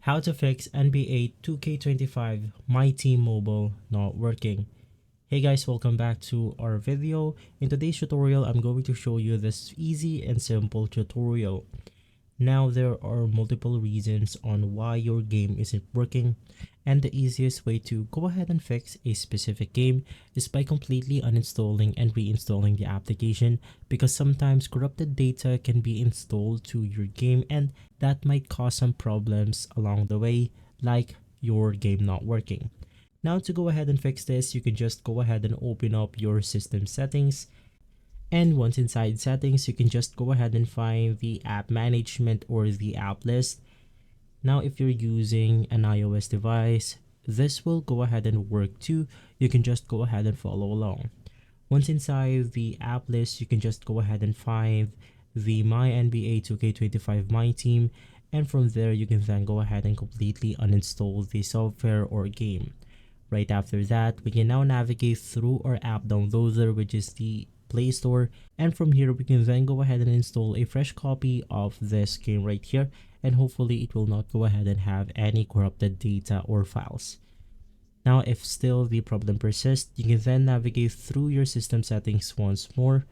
How to fix NBA 2K25 MyTEAM Mobile not working. Hey guys, welcome back to our video. In today's tutorial, I'm going to show you this easy and simple tutorial. Now there are multiple reasons on why your game isn't working, and the easiest way to go ahead and fix a specific game is by completely uninstalling and reinstalling the application, because sometimes corrupted data can be installed to your game and that might cause some problems along the way, like your game not working. Now to go ahead and fix this, you can just go ahead and open up your system settings. And once inside settings, you can just go ahead and find the app management or the app list. Now, if you're using an iOS device, this will go ahead and work too. You can just go ahead and follow along. Once inside the app list, you can just go ahead and find the My NBA 2K25 MyTEAM. And from there, you can then go ahead and completely uninstall the software or game. Right after that, we can now navigate through our app downloader, which is the Play Store, and from here we can then go ahead and install a fresh copy of this game right here, and hopefully it will not go ahead and have any corrupted data or files. Now, if still the problem persists, you can then navigate through your system settings once more.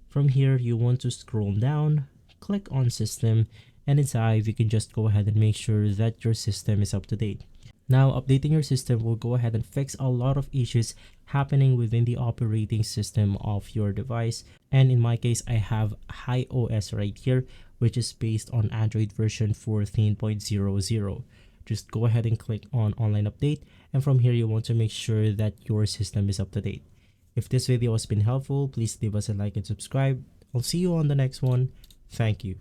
From here, you want to scroll down, click on System, and inside you can just go ahead and make sure that your system is up to date. Now, updating your system will go ahead and fix a lot of issues happening within the operating system of your device. And in my case, I have iOS right here, which is based on Android version 14.00. Just go ahead and click on Online Update. And from here, you want to make sure that your system is up to date. If this video has been helpful, please leave us a like and subscribe. I'll see you on the next one. Thank you.